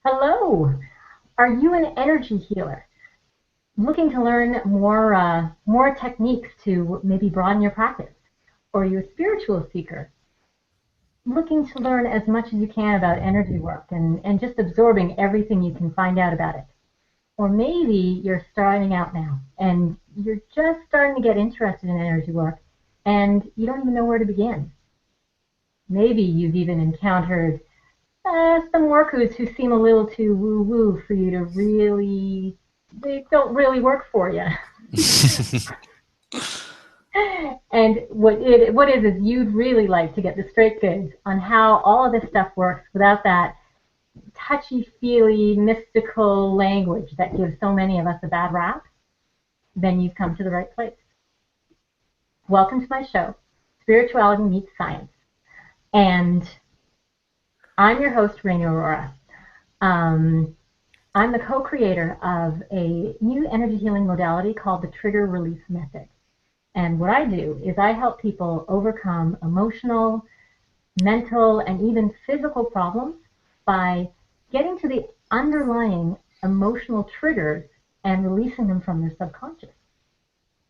Hello. Are you an energy healer? Looking to learn more techniques to maybe broaden your practice? Or are you a spiritual seeker? Looking to learn as much as you can about energy work and just absorbing everything you can find out about it. Or maybe you're starting out now and you're just starting to get interested in energy work and you don't even know where to begin. Maybe you've even encountered some workers who seem a little too woo-woo for you to really, they don't really work for you. And what is you'd really like to get the straight goods on how all of this stuff works without that touchy-feely, mystical language that gives so many of us a bad rap, then you've come to the right place. Welcome to my show, Spirituality Meets Science. And I'm your host, Renu Arora. I'm the co-creator of a new energy healing modality called the Trigger Release Method. And what I do is I help people overcome emotional, mental, and even physical problems by getting to the underlying emotional triggers and releasing them from their subconscious.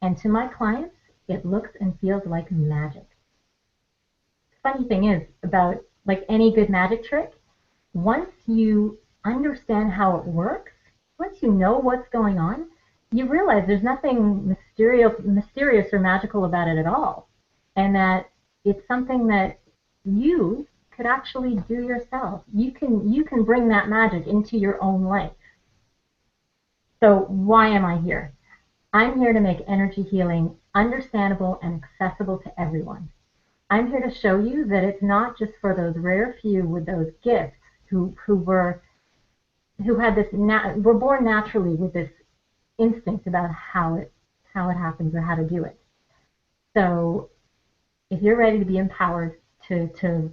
And to my clients, it looks and feels like magic. The funny thing is, about like any good magic trick, once you understand how it works, once you know what's going on, you realize there's nothing mysterious or magical about it at all, and that it's something that you could actually do yourself. You can bring that magic into your own life. So why am I here? I'm here to make energy healing understandable and accessible to everyone. I'm here to show you that it's not just for those rare few with those gifts who were born naturally with this instinct about how it happens or how to do it. So if you're ready to be empowered to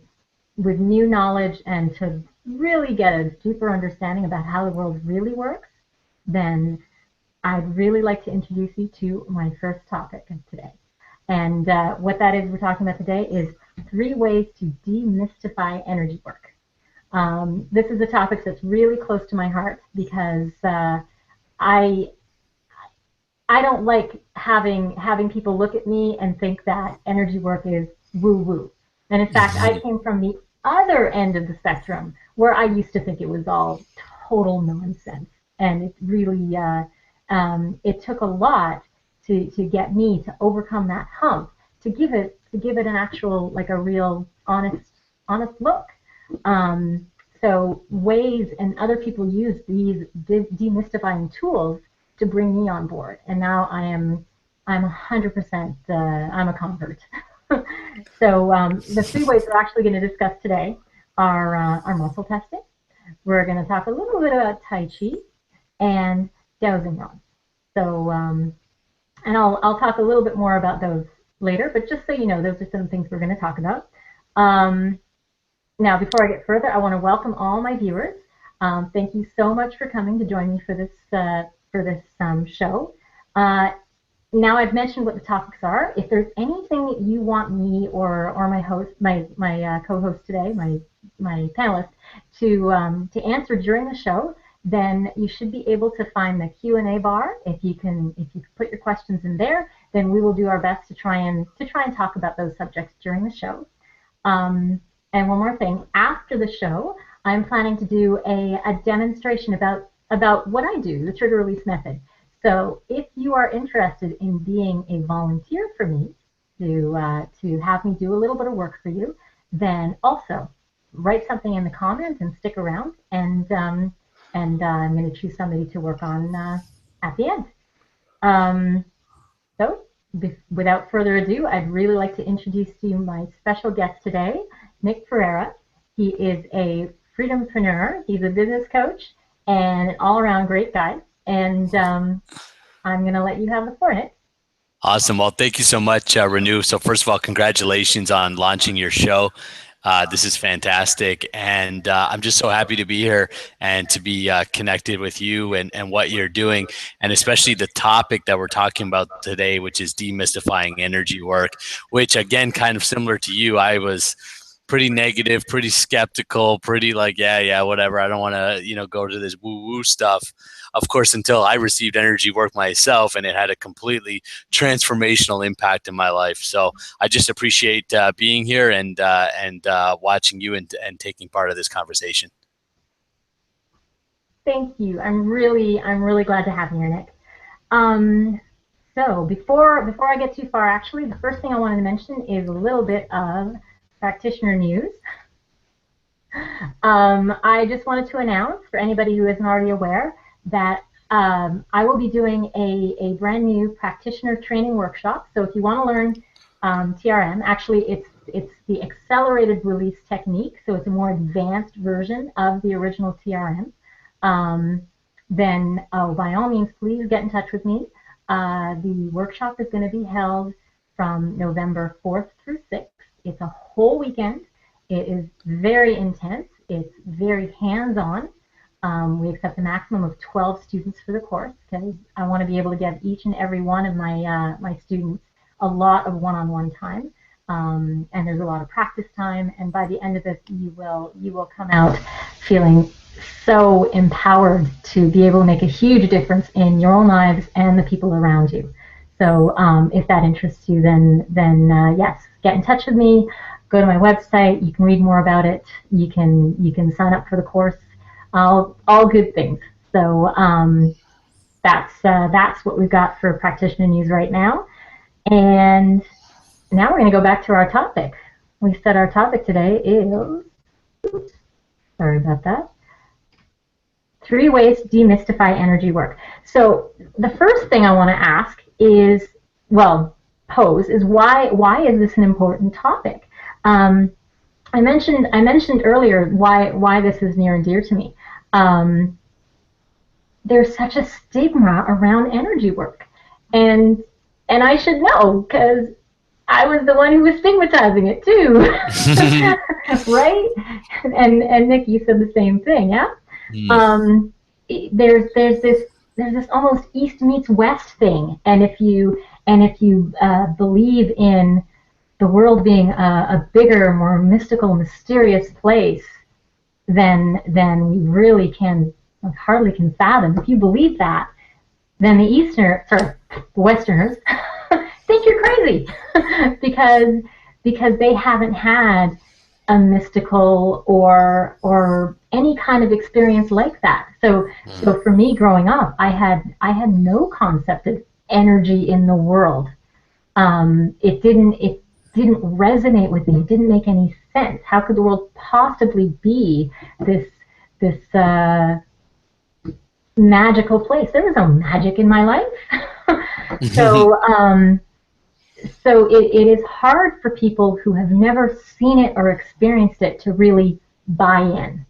with new knowledge and to really get a deeper understanding about how the world really works, then I'd really like to introduce you to my first topic of today. And what that is we're talking about today is 3 ways to demystify energy work. This is a topic that's really close to my heart because I don't like having people look at me and think that energy work is woo-woo. And in fact, I came from the other end of the spectrum where I used to think it was all total nonsense. And it really, it took a lot to get me to overcome that hump, to give it an actual, like a real honest look. So ways, and other people use these demystifying tools to bring me on board, and now I'm 100% I'm a convert. So the 3 ways we're actually going to discuss today are muscle testing. We're going to talk a little bit about Tai Chi and dowsing rods. So and I'll talk a little bit more about those later, but just so you know, those are some things we're going to talk about. Now, before I get further, I want to welcome all my viewers. Thank you so much for coming to join me for this show. Now I've mentioned what the topics are. If there's anything that you want me or my host, my co-host today, my panelist, to answer during the show, then you should be able to find the Q&A bar. If you can put your questions in there, then we will do our best to try and talk about those subjects during the show. And one more thing, after the show, I'm planning to do a demonstration about what I do, the trigger release method. So if you are interested in being a volunteer for me to have me do a little bit of work for you, then also write something in the comments and stick around, and I'm going to choose somebody to work on at the end. So without further ado, I'd really like to introduce to you my special guest today, Nick Pereira. He is a freedompreneur. He's a business coach and an all-around great guy. And I'm going to let you have the floor, Nick. Awesome. Well, thank you so much, Renu. So first of all, congratulations on launching your show. This is fantastic. And I'm just so happy to be here and to be connected with you and what you're doing, and especially the topic that we're talking about today, which is demystifying energy work, which again, kind of similar to you, I was pretty negative, pretty skeptical, pretty like, yeah, whatever. I don't want to, go to this woo-woo stuff. Of course, until I received energy work myself, and it had a completely transformational impact in my life. So I just appreciate being here and watching you and taking part of this conversation. Thank you. I'm really glad to have you here, Nick. So before I get too far, actually, the first thing I wanted to mention is a little bit of practitioner news. I just wanted to announce, for anybody who isn't already aware, that I will be doing a brand new practitioner training workshop. So if you want to learn TRM, actually it's the accelerated release technique, so it's a more advanced version of the original TRM. Then by all means, please get in touch with me. The workshop is going to be held from November 4th through 6th. It's a whole weekend. It is very intense. It's very hands-on. We accept a maximum of 12 students for the course because I want to be able to give each and every one of my my students a lot of one-on-one time. And there's a lot of practice time. And by the end of this, you will come out feeling so empowered to be able to make a huge difference in your own lives and the people around you. So if that interests you, then yes, get in touch with me. Go to my website. You can read more about it. You can sign up for the course. All good things. So that's what we've got for practitioner news right now. And now we're going to go back to our topic. We said our topic today is, sorry about that, 3 ways to demystify energy work. So the first thing I want to ask is, pose is why is this an important topic? I mentioned earlier why this is near and dear to me. There's such a stigma around energy work, and I should know because I was the one who was stigmatizing it too, right? And Nick, you said the same thing, yeah. There's this almost East meets West thing, and if you believe in the world being a bigger, more mystical, mysterious place than we really can, hardly can fathom. If you believe that, then the Westerners think you're crazy because they haven't had a mystical or any kind of experience like that. So for me growing up, I had no concept of energy in the world. It didn't resonate with me. It didn't make any sense. How could the world possibly be this magical place? There was no magic in my life. So it is hard for people who have never seen it or experienced it to really buy in.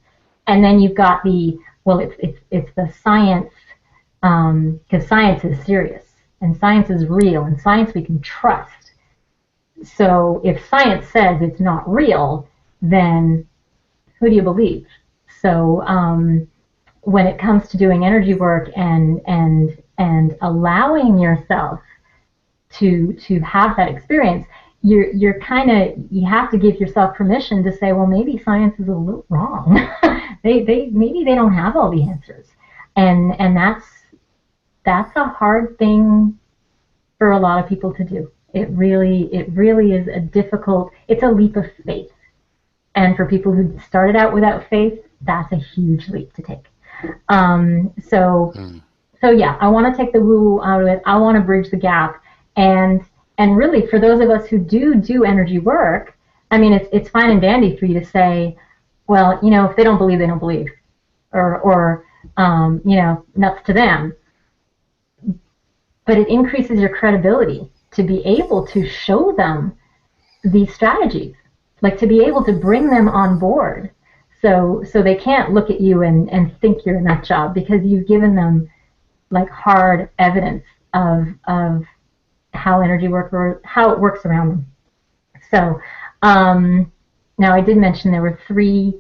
And then you've got it's the science, because science is serious and science is real and science we can trust. So if science says it's not real, then who do you believe? So when it comes to doing energy work and allowing yourself to have that experience, you have to give yourself permission to say, well, maybe science is a little wrong. Maybe they don't have all the answers, and that's a hard thing for a lot of people to do. It really is it's a leap of faith, and for people who started out without faith, that's a huge leap to take. So yeah, I want to take the woo out of it. I want to bridge the gap. And really, for those of us who do energy work, I mean, it's fine and dandy for you to say, well, if they don't believe, they don't believe, or nuts to them. But it increases your credibility to be able to show them these strategies, like to be able to bring them on board, so they can't look at you and think you're a nut job because you've given them like hard evidence of how energy work or how it works around them. So now I did mention there were three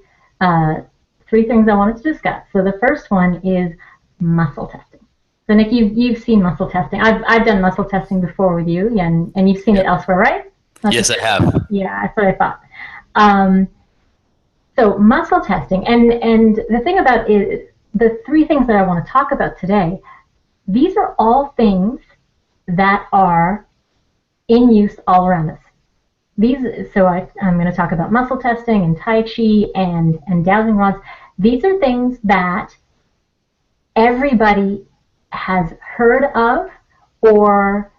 things I wanted to discuss. So the first one is muscle testing. So Nick, you've seen muscle testing. I've done muscle testing before with you, and you've seen it elsewhere, right? Yes, I have. Yeah, that's what I thought. So muscle testing, and the thing about it, the three things that I want to talk about today, these are all things that are in use all around us. I'm going to talk about muscle testing and Tai Chi and dowsing rods. These are things that everybody has heard of or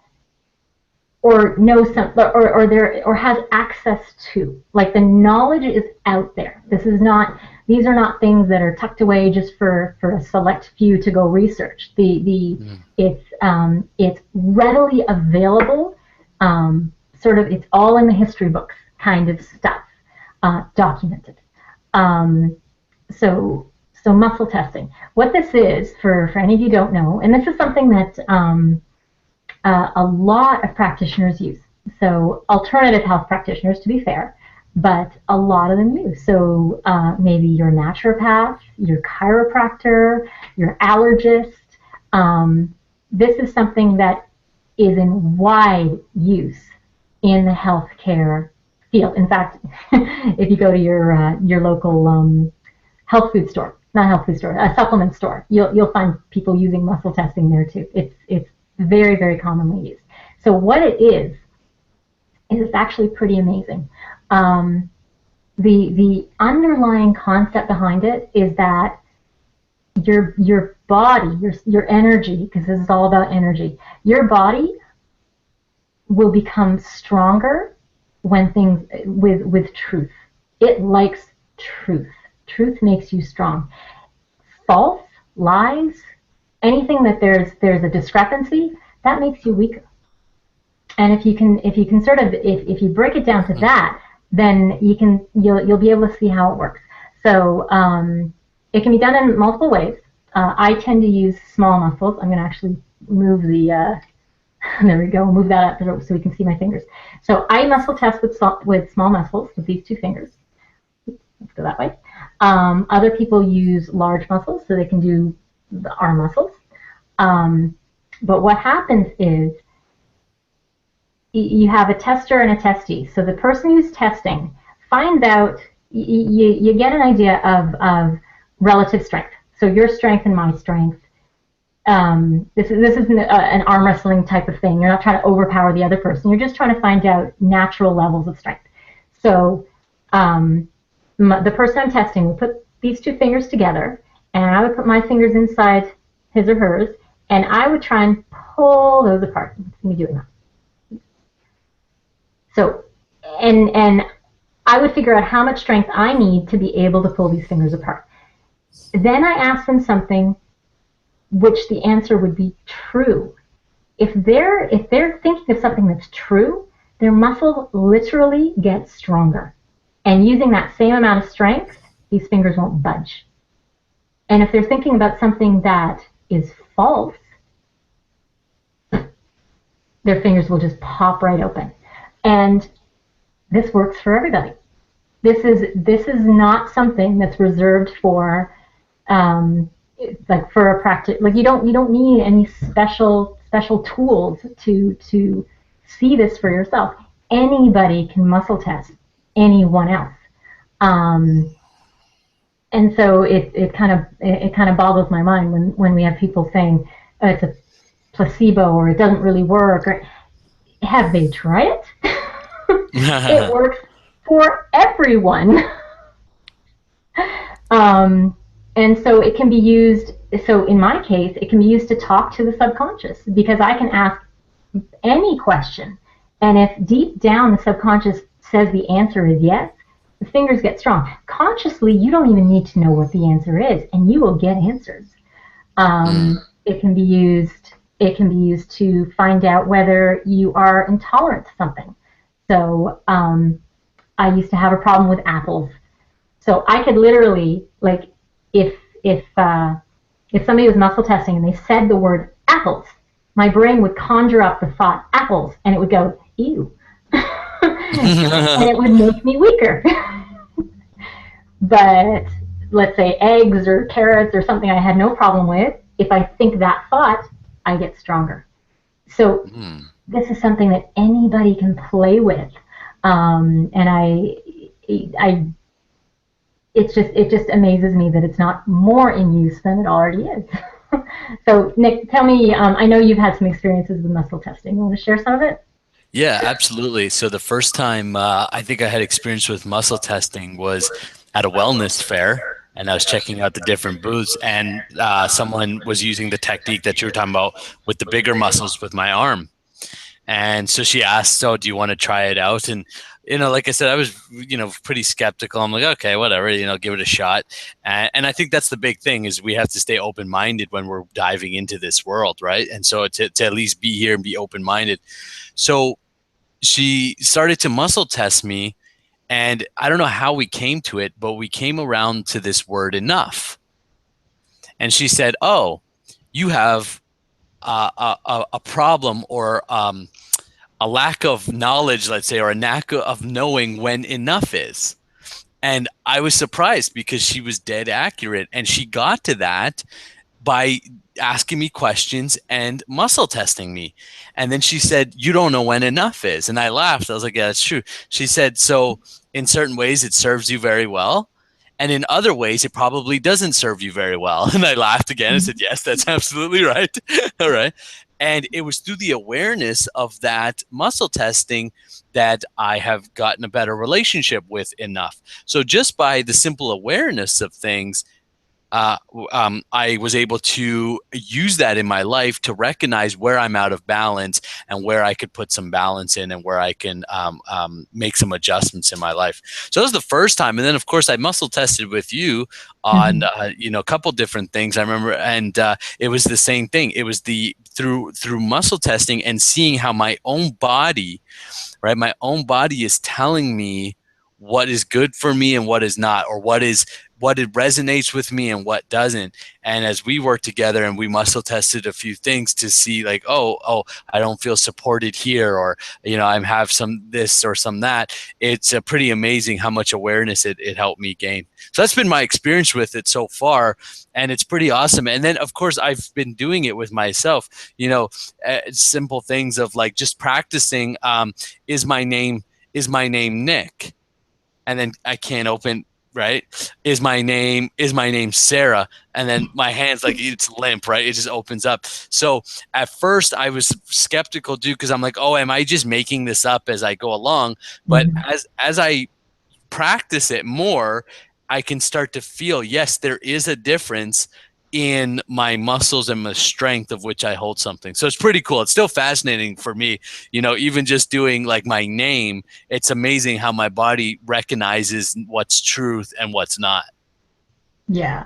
knows some or has access to. Like, the knowledge is out there. These are not things that are tucked away just for a select few to go research. It's readily available. It's all in the history books kind of stuff, documented. So muscle testing. What this is, for any of you who don't know, and this is something that a lot of practitioners use. So alternative health practitioners, to be fair, but a lot of them use. So maybe your naturopath, your chiropractor, your allergist. This is something that is in wide use in the healthcare field. In fact, if you go to your local health food store, not health food store, a supplement store, you'll find people using muscle testing there too. It's very, very commonly used. So what it is it's actually pretty amazing. The underlying concept behind it is that your body, your energy, because this is all about energy, your body will become stronger when things with truth. It likes truth. Truth makes you strong. False, lies, anything that there's a discrepancy, that makes you weaker. And if you can sort of if you break it down to that, then you'll be able to see how it works. So it can be done in multiple ways. I tend to use small muscles. I'm going to actually move the there we go, move that up so we can see my fingers. So I muscle test with small muscles with these two fingers. Let's go that way. Other people use large muscles, so they can do the arm muscles. But what happens is you have a tester and a testee. So the person who's testing finds out, you get an idea of relative strength. So your strength and my strength. This isn't an arm wrestling type of thing. You're not trying to overpower the other person. You're just trying to find out natural levels of strength. So the person I'm testing will put these two fingers together, and I would put my fingers inside his or hers, and I would try and pull those apart. Let me do it now. So, and I would figure out how much strength I need to be able to pull these fingers apart. Then I ask them something which the answer would be true. If they're thinking of something that's true, their muscle literally gets stronger. And using that same amount of strength, these fingers won't budge. And if they're thinking about something that is false, their fingers will just pop right open. And this works for everybody. This is not something that's reserved for like for a practice. Like you don't need any special tools to see this for yourself. Anybody can muscle test anyone else. And so it kind of boggles my mind when we have people saying it's a placebo or it doesn't really work. Or, have they tried it? It works for everyone. And so it can be used, so in my case, it can be used to talk to the subconscious, because I can ask any question, and if deep down the subconscious says the answer is yes, the fingers get strong. Consciously, you don't even need to know what the answer is, and you will get answers. It can be used to find out whether you are intolerant to something. So I used to have a problem with apples. So I could literally, like, if somebody was muscle testing and they said the word apples, my brain would conjure up the thought apples, and it would go, ew. And it would make me weaker. But let's say eggs or carrots or something I had no problem with, if I think that thought, I get stronger. So this is something that anybody can play with. And it just amazes me that it's not more in use than it already is. So Nick, tell me, I know you've had some experiences with muscle testing. You want to share some of it? Yeah, absolutely. So the first time I think I had experience with muscle testing was at a wellness fair, and I was checking out the different booths, and someone was using the technique that you were talking about with the bigger muscles with my arm. And so she asked, "So, do you want to try it out?" And like I said, I was pretty skeptical. I'm like, okay, whatever, give it a shot. And I think that's the big thing is we have to stay open minded when we're diving into this world, right? And so to at least be here and be open minded. So she started to muscle test me, and I don't know how we came to it, but we came around to this word enough. And she said, "Oh, you have a problem or a lack of knowledge, let's say, or a lack of knowing when enough is." And I was surprised because she was dead accurate, and she got to that by asking me questions and muscle testing me. And then she said, "You don't know when enough is." And I laughed. I was like, "Yeah, that's true." She said, "So in certain ways it serves you very well, and in other ways it probably doesn't serve you very well." And I laughed again and said, "Yes, that's absolutely right." All right. And it was through the awareness of that muscle testing that I have gotten a better relationship with enough. So just by the simple awareness of things, I was able to use that in my life to recognize where I'm out of balance and where I could put some balance in and where I can make some adjustments in my life. So that was the first time. And then, of course, I muscle tested with you on, a couple different things. I remember, and it was the same thing. It was through muscle testing and seeing how my own body, right? My own body is telling me what is good for me and what is not, or what it resonates with me and what doesn't. And as we worked together and we muscle tested a few things to see like, oh, I don't feel supported here, or, I have some this or some that, it's pretty amazing how much awareness it helped me gain. So that's been my experience with it so far. And it's pretty awesome. And then, of course, I've been doing it with myself, simple things of like just practicing, is my name Nick? And then I can't open, right? Is my name Sarah? And then my hand's like, it's limp, right? It just opens up. So at first I was skeptical, dude, because I'm like, oh, am I just making this up as I go along? But as I practice it more, I can start to feel, yes, there is a difference in my muscles and the strength of which I hold something. So it's pretty cool. It's still fascinating for me, even just doing like my name, it's amazing how my body recognizes what's truth and what's not. Yeah.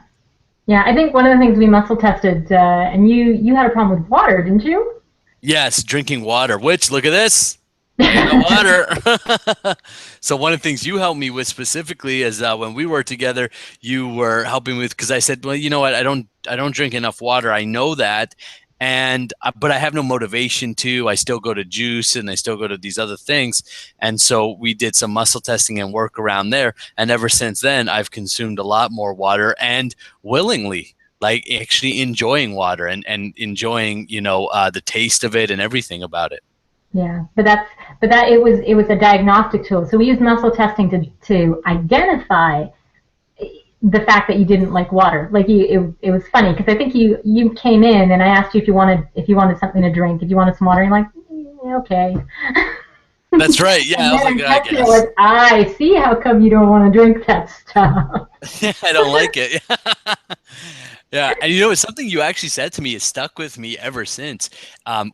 Yeah, I think one of the things we muscle tested, and you had a problem with water, didn't you? Yes, drinking water, which, look at this. Water. So one of the things you helped me with specifically is when we were together, you were helping with, because I said, well, you know what, I don't drink enough water. I know that, and but I have no motivation to. I still go to juice and I still go to these other things, and so we did some muscle testing and work around there. And ever since then, I've consumed a lot more water and willingly. Like actually enjoying water and enjoying, the taste of it and everything about it. Yeah, but it was a diagnostic tool. So we used muscle testing to identify the fact that you didn't like water. Like it was funny because I think you came in and I asked you if you wanted something to drink, if you wanted some water, and you're like, okay. That's right. Yeah, I was like, I guess. I see how come you don't want to drink that stuff. I don't like it. Yeah, and it's something you actually said to me has stuck with me ever since,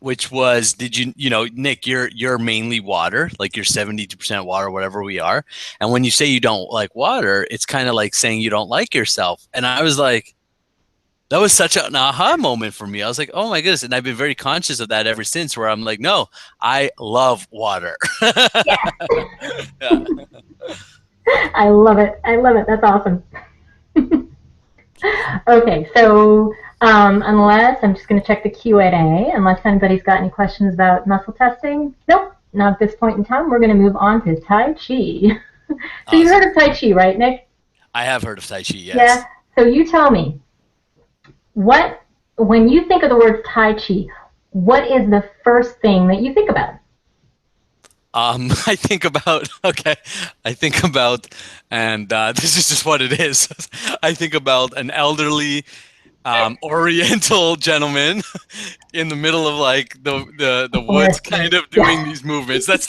which was, did Nick, you're mainly water, like you're 72% water, whatever we are. And when you say you don't like water, it's kind of like saying you don't like yourself. And I was like, that was such an aha moment for me. I was like, oh my goodness. And I've been very conscious of that ever since, where I'm like, no, I love water. Yeah. Yeah. I love it. That's awesome. Okay, so unless I'm just going to check the Q&A, unless anybody's got any questions about muscle testing. Nope, not at this point in time. We're going to move on to Tai Chi. So awesome. You've heard of Tai Chi, right, Nick? I have heard of Tai Chi, yes. Yeah. So you tell me, when you think of the word Tai Chi, what is the first thing that you think about? I think about, okay, I think about, and this is just what it is. I think about an elderly Oriental gentleman in the middle of like the woods, kind Forestry. of doing Yeah. these movements. That's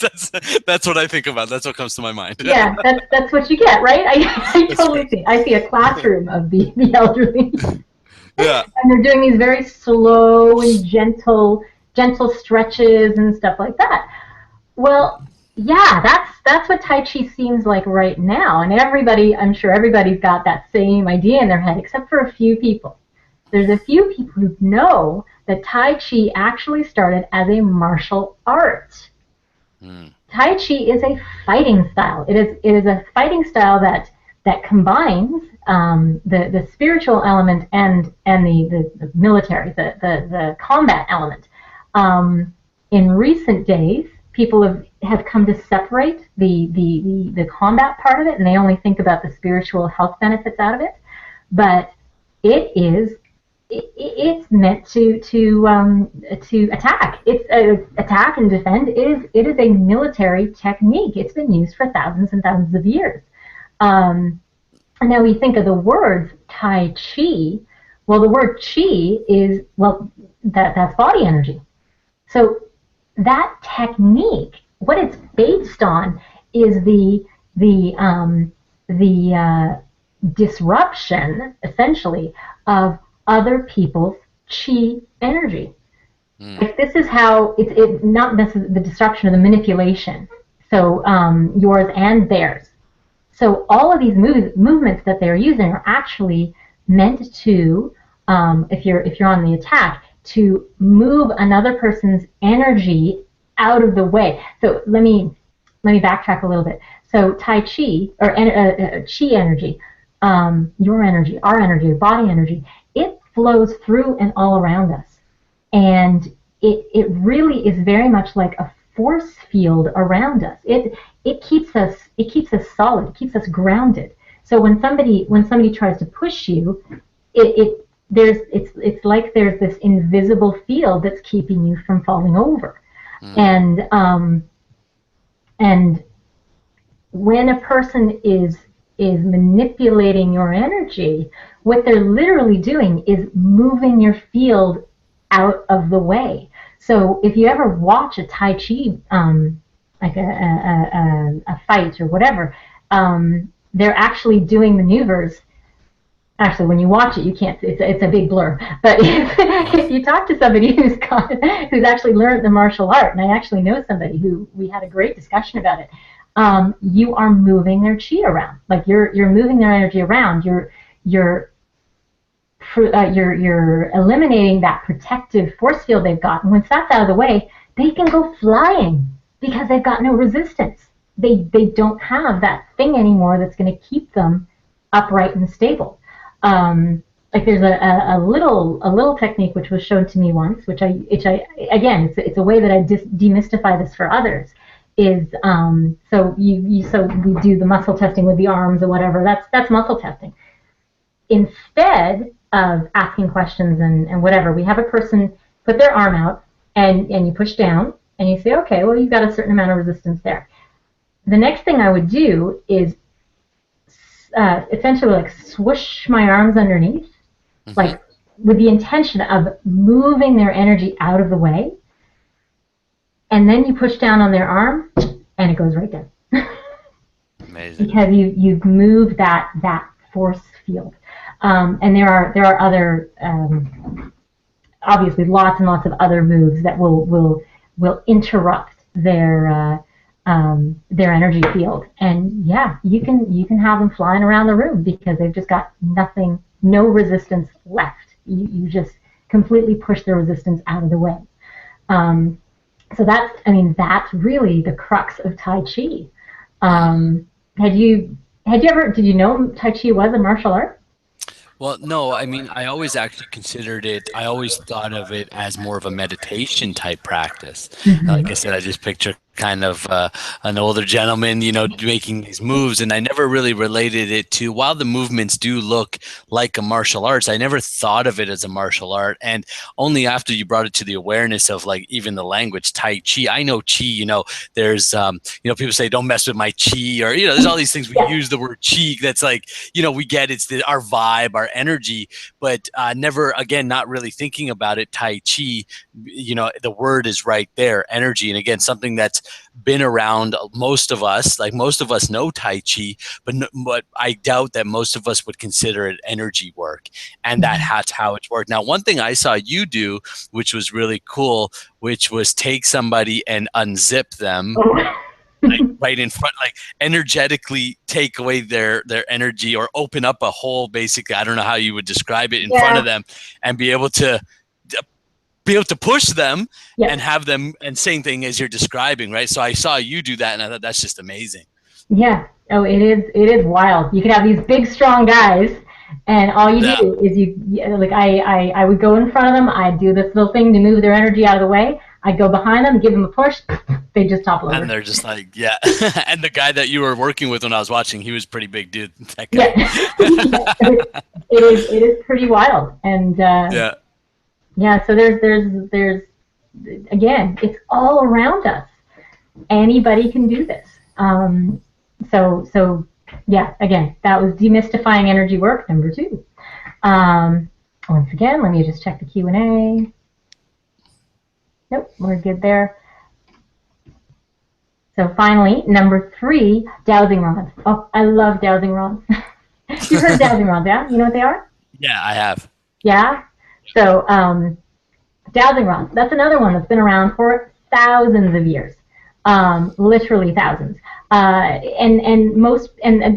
what I think about. That's what comes to my mind. Yeah, that's what you get, right? I That's totally right. see. I see a classroom of the elderly, Yeah. and they're doing these very slow and gentle stretches and stuff like that. Well, yeah, that's what Tai Chi seems like right now, and everybody, I'm sure everybody's got that same idea in their head, except for a few people. There's a few people who know that Tai Chi actually started as a martial art. Mm, Tai Chi is a fighting style. It is a fighting style that combines the spiritual element and the military, the combat element. In recent days, people have come to separate the combat part of it, and they only think about the spiritual health benefits out of it. But it is it's meant to attack. It's attack and defend. It is a military technique. It's been used for thousands and thousands of years. And now we think of the words Tai Chi. Well, the word Chi is that's body energy. So that technique, what it's based on, is the disruption, essentially, of other people's chi energy. mm, Like this is how it's not necessarily the disruption of the manipulation. So yours and theirs. So all of these movements that they're using are actually meant to, if you're on the attack, to move another person's energy out of the way. So let me backtrack a little bit. So Tai Chi or Chi energy, your energy, our energy, body energy, it flows through and all around us, and it really is very much like a force field around us. It keeps us solid. It keeps us grounded. So when somebody tries to push you, it's like there's this invisible field that's keeping you from falling over. mm, And when a person is manipulating your energy, what they're literally doing is moving your field out of the way. So if you ever watch a Tai Chi, like a fight or whatever, they're actually doing maneuvers. Actually, when you watch it, you can't. It's a big blur. But if you talk to somebody who's actually learned the martial art, and I actually know somebody who we had a great discussion about it, you are moving their chi around. Like you're moving their energy around. You're you're eliminating that protective force field they've got. And once that's out of the way, they can go flying because they've got no resistance. They don't have that thing anymore that's going to keep them upright and stable. Like there's a little technique which was shown to me once, which I again it's a way that I demystify this for others. Is so we do the muscle testing with the arms or whatever. That's muscle testing. Instead of asking questions and whatever, we have a person put their arm out and you push down and you say, okay, well you've got a certain amount of resistance there. The next thing I would do is essentially like swoosh my arms underneath, mm-hmm. like with the intention of moving their energy out of the way, and then you push down on their arm and it goes right down. Amazing. Because you've moved that force field. And there are other obviously lots and lots of other moves that will interrupt their energy field, and yeah, you can have them flying around the room because they've just got no resistance left. You just completely push the resistance out of the way. So that's really the crux of Tai Chi. Did you know Tai Chi was a martial art? Well, no, I mean, I always actually considered it, I always thought of it as more of a meditation type practice. Like I Mm-hmm. said, I just picture kind of an older gentleman, making these moves. And I never really related it to, while the movements do look like a martial arts, I never thought of it as a martial art. And only after you brought it to the awareness of like even the language, Tai Chi. I know Chi, there's, people say, don't mess with my Chi, or, there's all these things. We use the word Chi. That's like, we get it's our vibe, our energy, but never, again, not really thinking about it. Tai Chi, the word is right there, energy. And again, something that's been around most of us, like most of us know Tai Chi, but I doubt that most of us would consider it energy work, and that's how it's worked. Now, one thing I saw you do, which was really cool, which was take somebody and unzip them. Like right in front, like energetically take away their energy, or open up a hole, basically. I don't know how you would describe it, in front of them, and be able to push them and have them, and same thing as you're describing, right? So I saw you do that, and I thought that's just amazing. Yeah. Oh, it is wild. You could have these big, strong guys, and all you do is I would go in front of them. I'd do this little thing to move their energy out of the way. I'd go behind them, give them a push. They just topple over. And they're just like, yeah. And the guy that you were working with when I was watching, he was pretty big dude. That guy. Yeah. it is pretty wild. And so there's again, it's all around us. Anybody can do this. So yeah, again, that was demystifying energy work number 2. Once again, let me just check the Q&A. Nope, we're good there. So finally, number 3, dowsing rods. Oh, I love dowsing rods. You've heard of dowsing rods, yeah? You know what they are? Yeah, I have. Yeah? So dowsing rods, that's another one that's been around for thousands of years. Literally thousands. And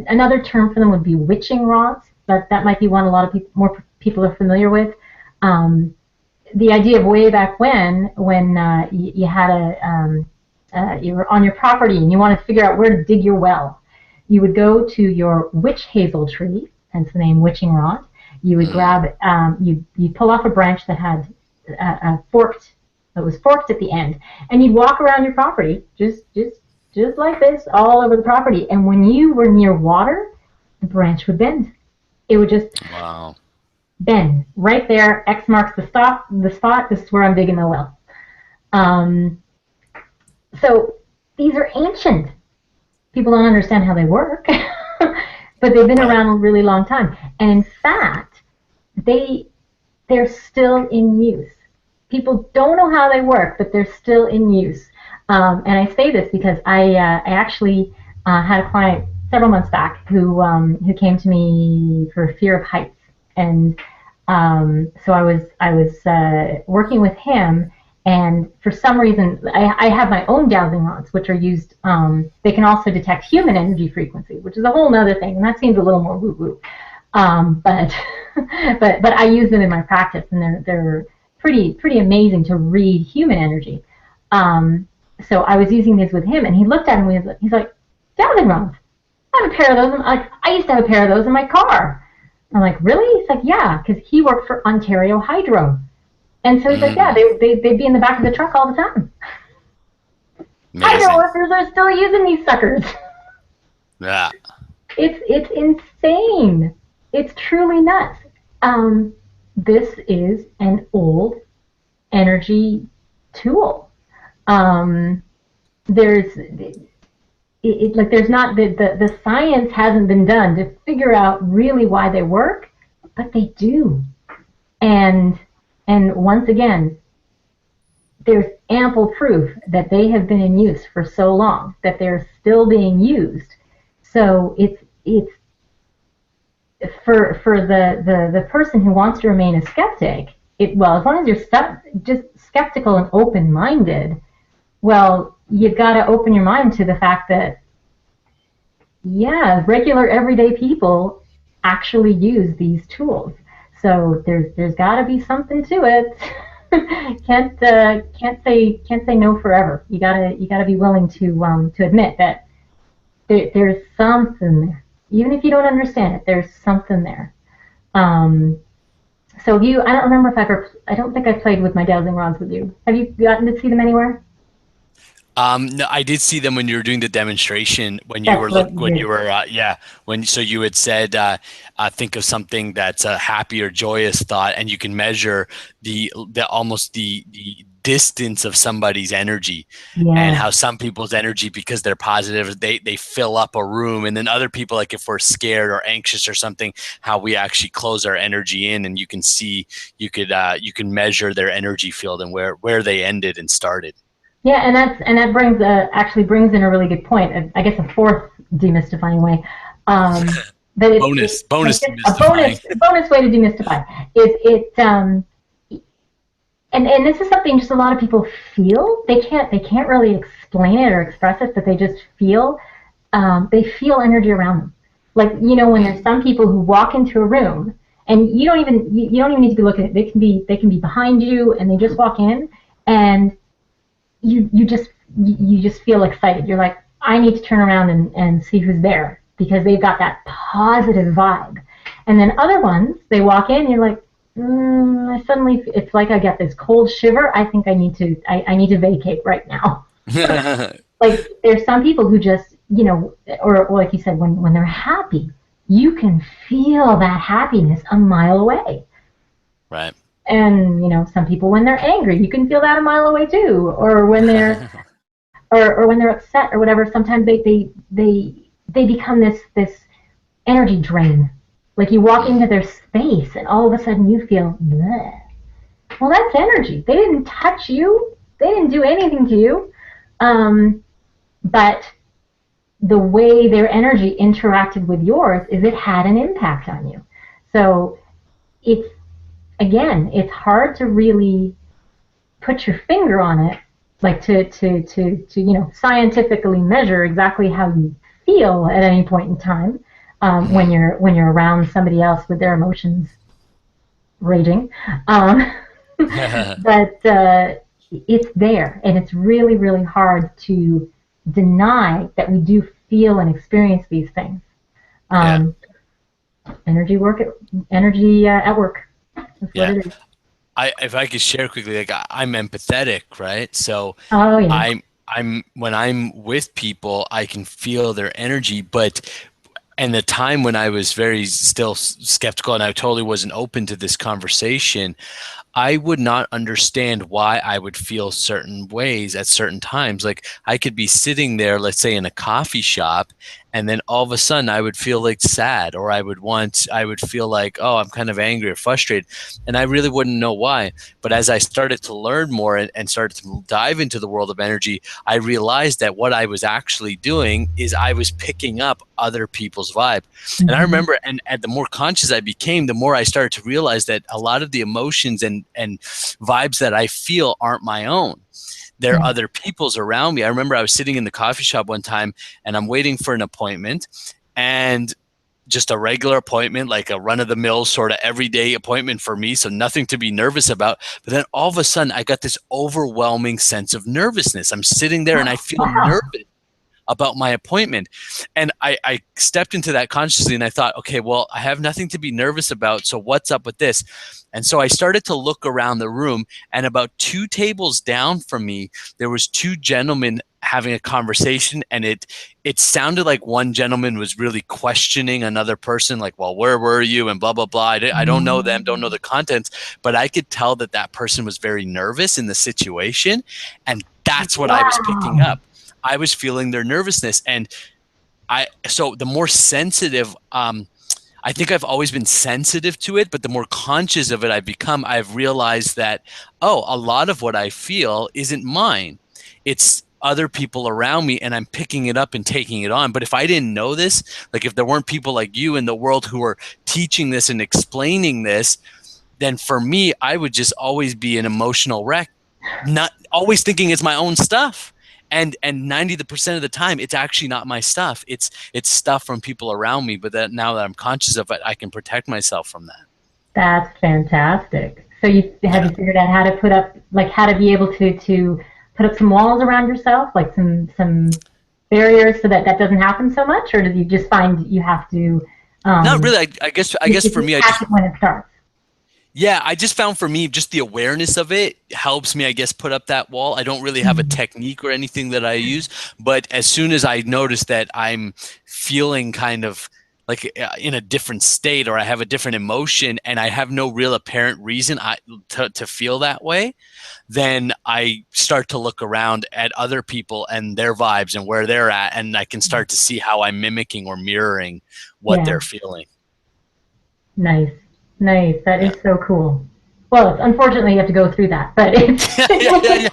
another term for them would be witching rods. That might be one a lot of more people are familiar with. The idea of way back when you had you were on your property and you wanted to figure out where to dig your well, you would go to your witch hazel tree, hence the name witching rod. You would grab, you pull off a branch that had that was forked at the end, and you'd walk around your property just like this, all over the property. And when you were near water, the branch would bend. It would just bend right there. X marks the spot. This is where I'm digging the well. So these are ancient. People don't understand how they work, but they've been around a really long time. And in fact, they're still in use. People don't know how they work, but they're still in use. And I say this because I actually had a client several months back who came to me for fear of heights, and so I was working with him, and for some reason I have my own dowsing rods, which are used. They can also detect human energy frequency, which is a whole other thing, and that seems a little more woo-woo. But I use them in my practice, and they're pretty amazing to read human energy. So I was using these with him, and he looked at me. He's like, dowsing rods. I have a pair of those. I used to have a pair of those in my car. I'm like, really? He's like, yeah, because he worked for Ontario Hydro. And so he's like, yeah, they'd be in the back of the truck all the time. Amazing. Hydro workers are still using these suckers. Yeah. It's insane. It's truly nuts. This is an old energy tool. There's not the science hasn't been done to figure out really why they work, but they do. And once again, there's ample proof that they have been in use for so long that they're still being used. So it's for the person who wants to remain a skeptic. As long as you're just skeptical and open-minded, well, you've got to open your mind to the fact that, yeah, regular everyday people actually use these tools. So there's got to be something to it. Can't say no forever. You gotta be willing to admit that there's something there, even if you don't understand it. There's something there. So I don't remember I don't think I played with my dowsing rods with you. Have you gotten to see them anywhere? No, I did see them when you were doing the demonstration. When you That's were what when you you were, yeah, when so you had said, think of something that's a happy or joyous thought, and you can measure the almost the distance of somebody's energy, and Yeah. how some people's energy, because they're positive, they fill up a room, and then other people, like if we're scared or anxious or something, how we actually close our energy in, and you can see, you can measure their energy field and where they ended and started. Yeah, and that brings actually brings in a really good point. I guess a fourth demystifying way. But Bonus it's just a demystifying. bonus way to demystify is and this is something just a lot of people feel. They can't really explain it or express it, but they feel energy around them. Like, when there's some people who walk into a room and you don't even need to be looking at it. They can be behind you and they just walk in, and you just feel excited. You're like, I need to turn around and see who's there because they've got that positive vibe. And then other ones, they walk in, and you're like, I suddenly, it's like I get this cold shiver. I think I need to vacate right now. Like, there's some people who just, or like you said, when they're happy, you can feel that happiness a mile away. Right. And some people, when they're angry, you can feel that a mile away too. Or when they're or when they're upset or whatever, sometimes they become this energy drain. Like, you walk into their space and all of a sudden you feel bleh. Well, that's energy. They didn't touch you. They didn't do anything to you. But the way their energy interacted with yours is it had an impact on you. So it's again, it's hard to really put your finger on it, like to scientifically measure exactly how you feel at any point in time, when you're around somebody else with their emotions raging, um, but it's there, and it's really really hard to deny that we do feel and experience these things. Yeah. Um, energy at work. That's what Yeah. it is. If I could share quickly, like I'm empathetic, right? So Oh yeah. I'm when I'm with people, I can feel their energy, but and the time when I was very still skeptical and I totally wasn't open to this conversation, I would not understand why I would feel certain ways at certain times. Like I could be sitting there, let's say in a coffee shop, and then all of a sudden I would feel like sad, or I would feel like, oh, I'm kind of angry or frustrated. And I really wouldn't know why. But as I started to learn more and started to dive into the world of energy, I realized that what I was actually doing is I was picking up other people's vibe. And I Mm-hmm. remember, and the more conscious I became, the more I started to realize that a lot of the emotions and vibes that I feel aren't my own. They're Yeah. other people's around me. I remember I was sitting in the coffee shop one time and I'm waiting for an appointment, and just a regular appointment, like a run of the mill sort of everyday appointment for me. So nothing to be nervous about. But then all of a sudden I got this overwhelming sense of nervousness. I'm sitting there and I feel Wow. nervous about my appointment. And I stepped into that consciously and I thought, okay, well, I have nothing to be nervous about. So what's up with this? And so I started to look around the room, and about two tables down from me, there was two gentlemen having a conversation, and it sounded like one gentleman was really questioning another person, like, well, where were you, and blah blah blah. I don't know them, don't know the contents, but I could tell that that person was very nervous in the situation, and that's what I was picking Wow. up. I was feeling their nervousness, and so the more sensitive, I think I've always been sensitive to it, but the more conscious of it I've become, I've realized that, oh, a lot of what I feel isn't mine. It's other people around me, and I'm picking it up and taking it on. But if I didn't know this, like if there weren't people like you in the world who are teaching this and explaining this, then for me, I would just always be an emotional wreck, not always thinking it's my own stuff. And 90% of the time, it's actually not my stuff. It's stuff from people around me. But that now that I'm conscious of it, I can protect myself from that. That's fantastic. So have Yeah. you figured out how to put up, like, how to be able to put up some walls around yourself, like some barriers, so that that doesn't happen so much, or do you just find you have to Not um, really. I guess you for me, I catch just it when it starts? Yeah, I just found for me, just the awareness of it helps me, I guess, put up that wall. I don't really have a technique or anything that I use, but as soon as I notice that I'm feeling kind of like in a different state, or I have a different emotion and I have no real apparent reason to feel that way, then I start to look around at other people and their vibes and where they're at, and I can start to see how I'm mimicking or mirroring what Yeah. they're feeling. Nice. Nice. That Yeah. is so cool. Well, it's unfortunately you have to go through that, but it's Yeah, yeah, yeah,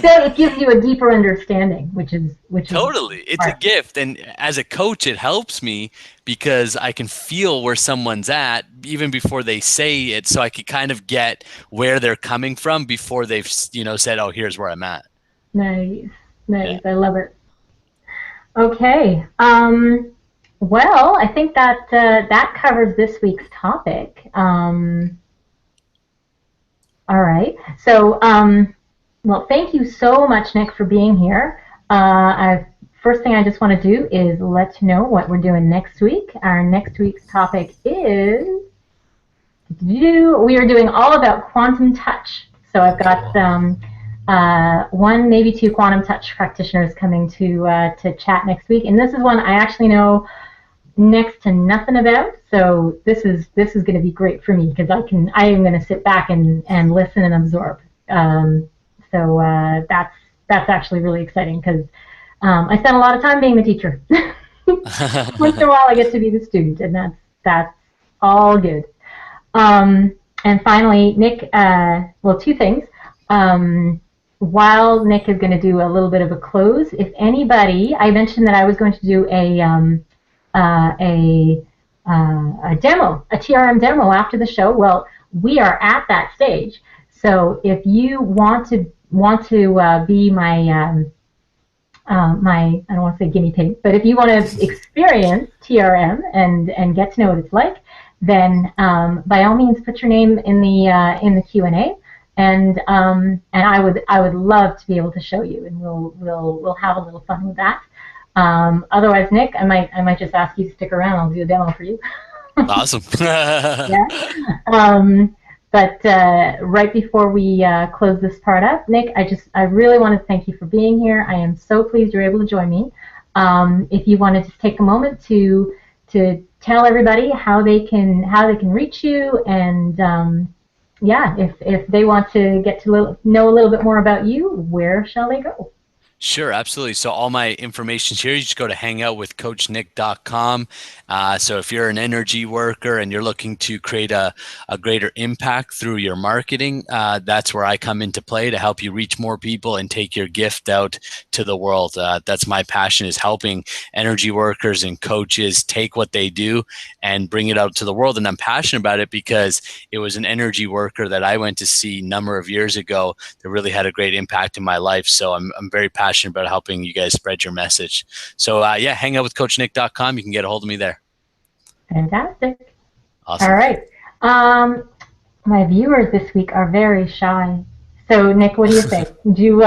yeah. it gives you a deeper understanding, which is Totally. It's a smart. gift. And as a coach, it helps me because I can feel where someone's at even before they say it. So I can kind of get where they're coming from before they've, said, oh, here's where I'm at. Nice. Yeah. Nice. I love it. Okay. Well, I think that that covers this week's topic. All right. So, well, thank you so much, Nick, for being here. First thing I just want to do is let you know what we're doing next week. Our next week's topic is we are doing all about quantum touch. So I've got Cool. one, maybe two quantum touch practitioners coming to chat next week, and this is one I actually know next to nothing about. So this is going to be great for me because I am going to sit back and listen and absorb. So that's actually really exciting because I spend a lot of time being the teacher. Once in a while, I get to be the student, and that's all good. And finally, Nick. Well, two things. While Nick is going to do a little bit of a close, if anybody, I mentioned that I was going to do uh, a a demo, a TRM demo after the show. Well, we are at that stage. So if you want to be my I don't want to say guinea pig, but if you want to experience TRM and get to know what it's like, then by all means put your name in the Q&A, and I would love to be able to show you, and we'll have a little fun with that. Otherwise, Nick, I might just ask you to stick around. I'll do a demo for you. Awesome. Yeah. But right before we close this part up, Nick, I really want to thank you for being here. I am so pleased you're able to join me. If you want to just take a moment to tell everybody how they can reach you, and yeah, if they want to get to know a little bit more about you, where shall they go? Sure, absolutely. So all my information's here. You just go to hangoutwithcoachnick.com. So if you're an energy worker and you're looking to create a greater impact through your marketing, that's where I come into play to help you reach more people and take your gift out to the world. That's my passion, is helping energy workers and coaches take what they do and bring it out to the world. And I'm passionate about it because it was an energy worker that I went to see a number of years ago that really had a great impact in my life. So I'm very passionate about helping you guys spread your message. So yeah, hangoutwithcoachnick.com. You can get a hold of me there. Fantastic. All Awesome. right. Um, my viewers this week are very shy. So, Nick, what do you think? Do you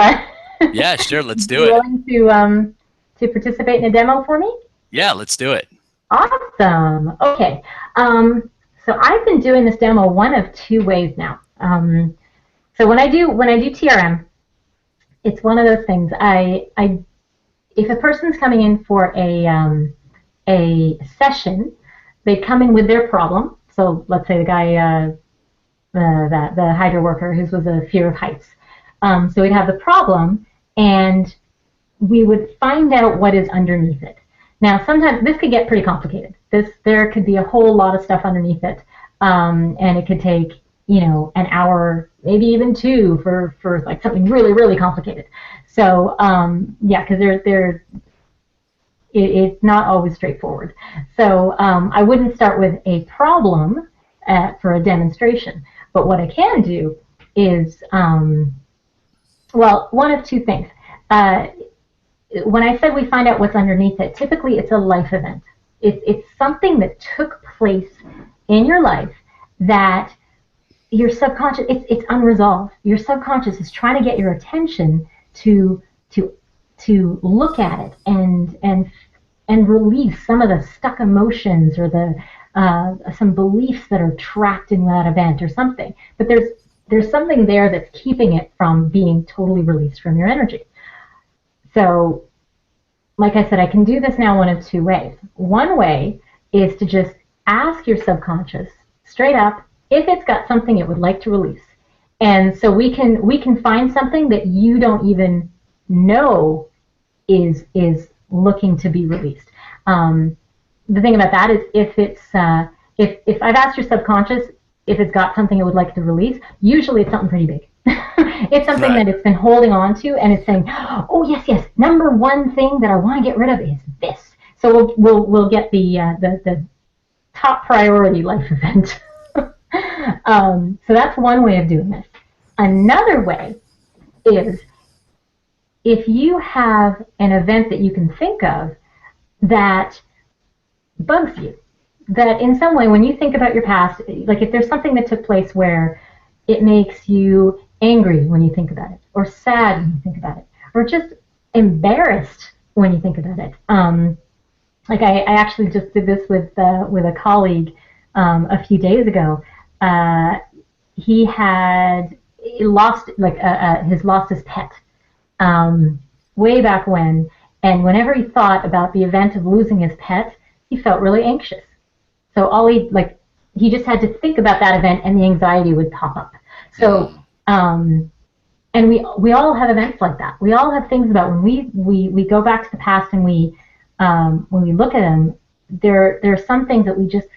Yeah, sure. would Let's you be do it. willing to participate in a demo for me? Yeah, let's do it. Awesome. Okay. So I've been doing this demo one of two ways now. So when I do TRM, it's one of those things. I if a person's coming in for a session, they come in with their problem. So let's say the guy, the hydro worker, whose was a fear of heights. So we'd have the problem, and we would find out what is underneath it. Now, sometimes this could get pretty complicated. There could be a whole lot of stuff underneath it, and it could take an hour, maybe even two, for like something really really complicated. So yeah, because it's not always straightforward. So I wouldn't start with a problem for a demonstration. But what I can do is, well, one of two things. When I said we find out what's underneath it, typically it's a life event. It's something that took place in your life that your subconscious, it's unresolved. Your subconscious is trying to get your attention to to look at it and release some of the stuck emotions or some beliefs that are trapped in that event or something. But there's something there that's keeping it from being totally released from your energy. So, like I said, I can do this now one of two ways. One way is to just ask your subconscious straight up if it's got something it would like to release. And so we can find something that you don't even know is looking to be released. The thing about that is if if I've asked your subconscious if it's got something it would like to release, usually it's something pretty big. It's something that it's been holding on to, and it's saying, "Oh yes, number one thing that I want to get rid of is this." So we'll get the top priority life event. So that's one way of doing this. Another way is if you have an event that you can think of that bugs you, that in some way when you think about your past, like if there's something that took place where it makes you angry when you think about it, or sad when you think about it, or just embarrassed when you think about it. Like I actually just did this with a colleague a few days ago. He had lost his pet way back when, and whenever he thought about the event of losing his pet, he felt really anxious. So he just had to think about that event, and the anxiety would pop up. So, and we all have events like that. We all have things about when we go back to the past and when we look at them, there are some things that we just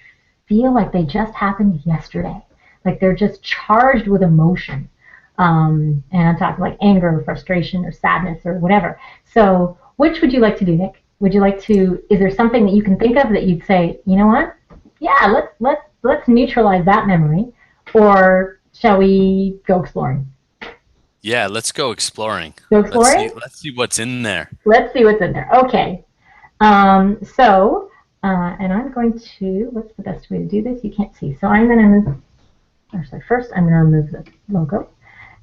feel like they just happened yesterday. Like they're just charged with emotion. And I'm talking like anger or frustration or sadness or whatever. So which would you like to do, Nick? Would you like to, is there something that you can think of that you'd say, you know what? Yeah, let's neutralize that memory, or shall we go exploring? Yeah, let's go exploring. Go exploring? Let's see what's in there. Let's see what's in there. Okay. And I'm going to, what's the best way to do this? You can't see. So I'm going to move, actually first I'm going to remove the logo.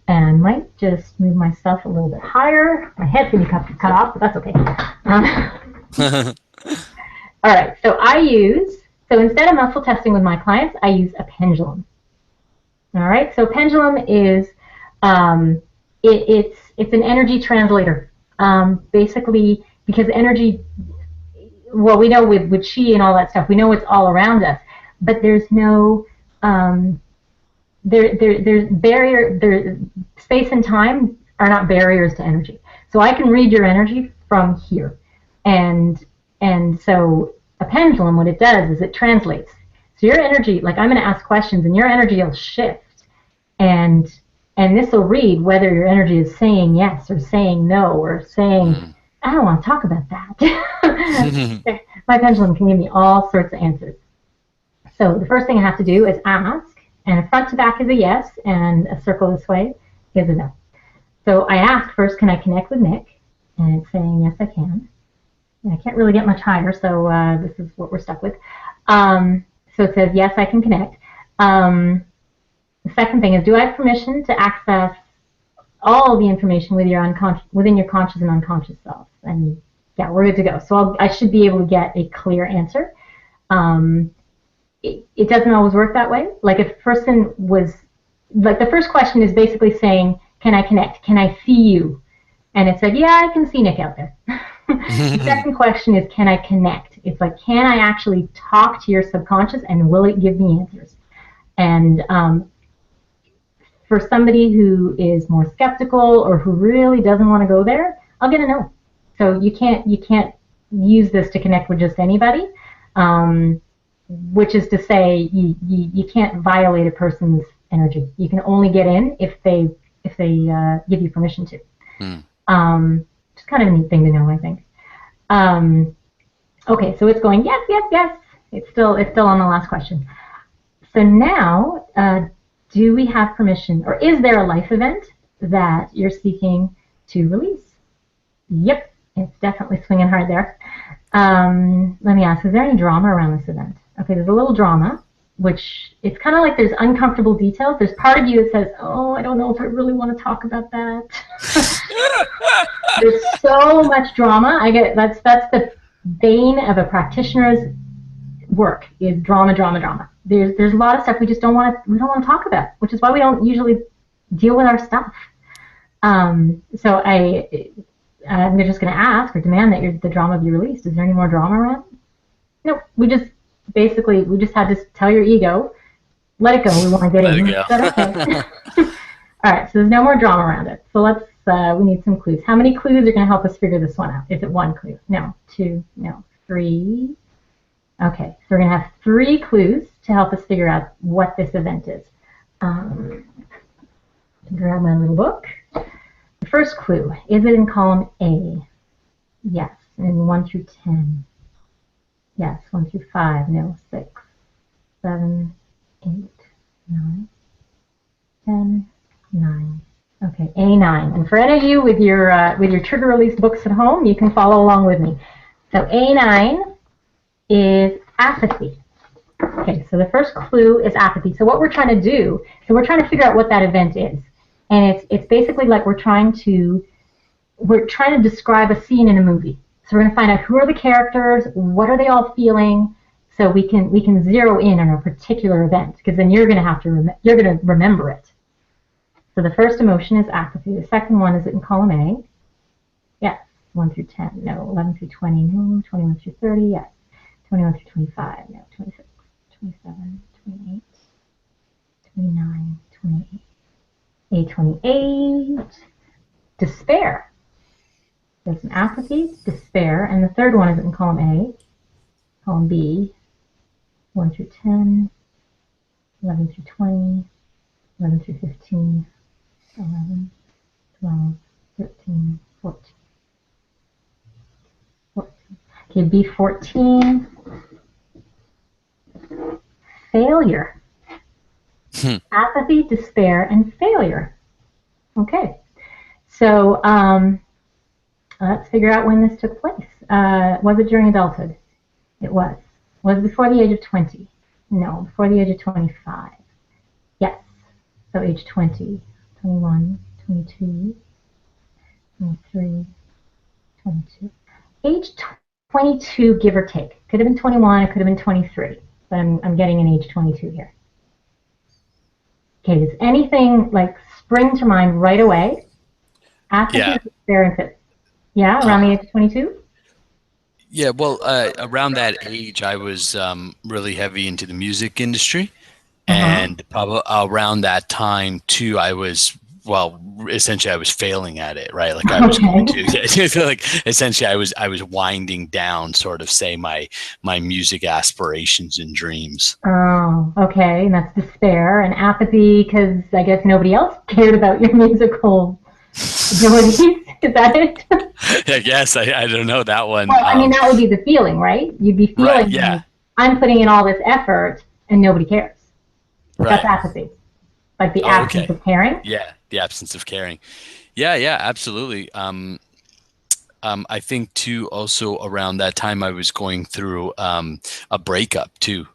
And I might just move myself a little bit higher. My head's going to be cut off, but that's okay. All right, so instead of muscle testing with my clients, I use a pendulum. All right, so pendulum is, it's an energy translator. Basically, because energy, well, we know with chi and all that stuff, we know it's all around us, but there's no, space and time are not barriers to energy. So I can read your energy from here. And so a pendulum, what it does is it translates. So your energy, like I'm going to ask questions and your energy will shift. And this will read whether your energy is saying yes or saying no or saying, I don't want to talk about that. My pendulum can give me all sorts of answers. So the first thing I have to do is ask, and a front to back is a yes, and a circle this way is a no. So I ask first, can I connect with Nick? And it's saying, yes, I can. And I can't really get much higher, so this is what we're stuck with. So it says, yes, I can connect. The second thing is, do I have permission to access all the information within your conscious and unconscious self? And yeah, we're good to go. So I should be able to get a clear answer. It doesn't always work that way. Like if a person was, like the first question is basically saying, can I connect? Can I see you? And it said, yeah, I can see Nick out there. The second question is, can I connect? It's like, can I actually talk to your subconscious and will it give me answers? And for somebody who is more skeptical or who really doesn't want to go there, I'll get a no. So you can't use this to connect with just anybody, which is to say you can't violate a person's energy. You can only get in if they give you permission to. Just kind of a neat thing to know, I think. Okay, so it's going yes, yes, yes. It's still on the last question. So now, do we have permission, or is there a life event that you're seeking to release? Yep, it's definitely swinging hard there. Let me ask, is there any drama around this event? Okay, there's a little drama, which it's kind of like there's uncomfortable details. There's part of you that says, oh, I don't know if I really want to talk about that. There's so much drama. I get that's the bane of a practitioner's work is drama, drama, drama. There's a lot of stuff we just don't want to talk about, which is why we don't usually deal with our stuff. So I'm just going to ask or demand that the drama be released. Is there any more drama around? No, we just had to tell your ego, let it go. We want to get in. Let it go. Okay. All right, so there's no more drama around it. So we need some clues. How many clues are going to help us figure this one out? Is it one clue? No. Two? No. Three? Okay, so we're going to have 3 clues to help us figure out what this event is. Grab my little book. The first clue, is it in column A? Yes. In 1 through 10? Yes. 1 through 5? No. 6, 7, 8, 9, 10, 9. Okay, A9. And for any of you with your trigger release books at home, you can follow along with me. So A9 is apathy. Okay, so the first clue is apathy. So what we're trying to do, so we're trying to figure out what that event is. And it's basically like we're trying to describe a scene in a movie. So we're going to find out who are the characters, what are they all feeling, so we can zero in on a particular event, because then you're going to remember it. So the first emotion is apathy. The second one is in column A. Yes. 1 through 10. No. 11 through 20. No. 21 through 30. Yes. 21 through 25. No. 26, 27, 28, 29, 28. A28. Despair. There's an apathy, despair, and the third one is in column A. Column B. 1 through 10. 11 through 20. 11 through 15. 11, 12, 13, 14. 14. Okay, B14. Failure. Apathy, despair, and failure. Okay, so let's figure out when this took place. Was it during adulthood? It was. Was it before the age of 20? No, before the age of 25. Yes, so age 20. 21, 22, 23, 22. Age 22, give or take. Could have been 21, it could have been 23. But I'm getting an age 22 here. Okay, does anything like spring to mind right away? Yeah. Yeah, around the age of 22? Yeah, well, around that age, I was really heavy into the music industry. And probably around that time too, essentially I was failing at it, right? Like I was going to, like essentially I was winding down, sort of say my music aspirations and dreams. Oh, okay, and that's despair and apathy because I guess nobody else cared about your musical abilities. Is that it? I guess I don't know that one. Well, I mean that would be the feeling, right? You'd be feeling, right, yeah. Like, I'm putting in all this effort and nobody cares. Right. That's apathy, like the absence of caring. Yeah, the absence of caring. Yeah, absolutely. I think too. Also around that time, I was going through a breakup too,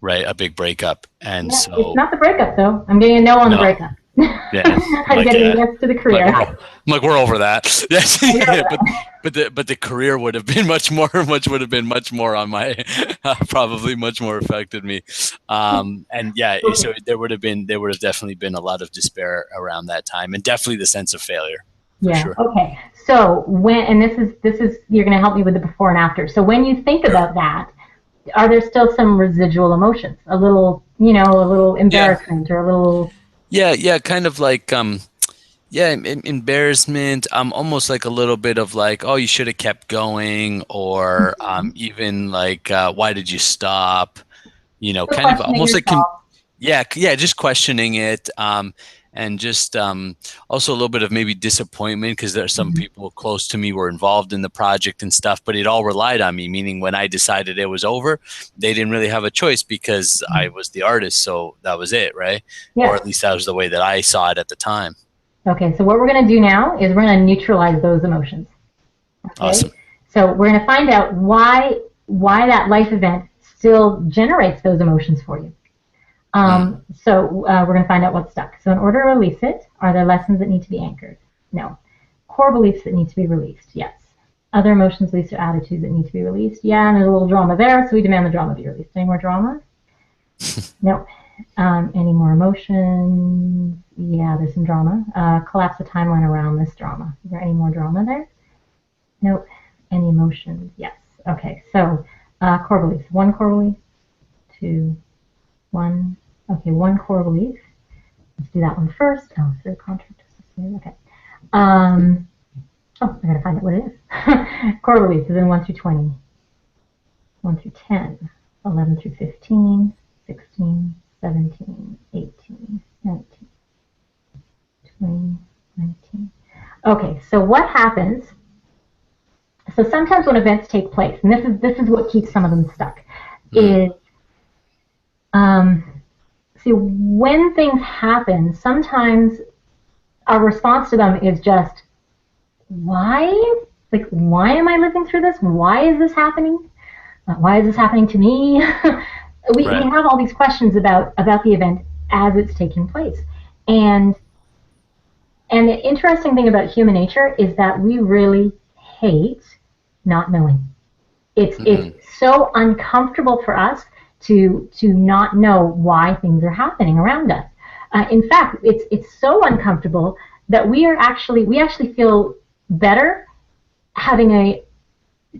right? A big breakup, and so it's not the breakup though. I'm getting a no on the breakup. Yeah, I'm getting a yes to the career. We're over that. Yes, but the career would have been much more on my probably much more affected me. And yeah, so there would have definitely been a lot of despair around that time, and definitely the sense of failure. Yeah. Sure. Okay. So this is you're going to help me with the before and after. So when you think about that, are there still some residual emotions? A little embarrassment or a little. Yeah, kind of like embarrassment. Almost like a little bit of like, oh, you should have kept going, or even like, why did you stop? Kind of almost like, just questioning it. And just also a little bit of maybe disappointment because there are some people close to me were involved in the project and stuff, but it all relied on me, meaning when I decided it was over, they didn't really have a choice because I was the artist, so that was it, right? Yeah. Or at least that was the way that I saw it at the time. Okay, so what we're going to do now is we're going to neutralize those emotions. Okay? Awesome. So we're going to find out why that life event still generates those emotions for you. So we're going to find out what's stuck. So in order to release it, are there lessons that need to be anchored? No. Core beliefs that need to be released? Yes. Other emotions, beliefs, or attitudes that need to be released. Yeah, and there's a little drama there, so we demand the drama be released. Any more drama? No. Any more emotions? Yeah, there's some drama. Collapse the timeline around this drama. Is there any more drama there? Nope. Any emotions? Yes. Okay, so core beliefs. One core belief, two, one. Okay, one core belief. Let's do that one first. Oh, through contract. Okay. Oh, I gotta find out what it is. Core beliefs is in 1 through 20, 1 through 10, 11 through 15, 16, 17, 18, 19, 20, 19. Okay, so what happens? So sometimes when events take place, and this is what keeps some of them stuck, is see, when things happen, sometimes our response to them is just, why? Like, why am I living through this? Why is this happening? Why is this happening to me? we have all these questions about the event as it's taking place. And the interesting thing about human nature is that we really hate not knowing. It's so uncomfortable for us to not know why things are happening around us. In fact, it's so uncomfortable that we actually feel better having a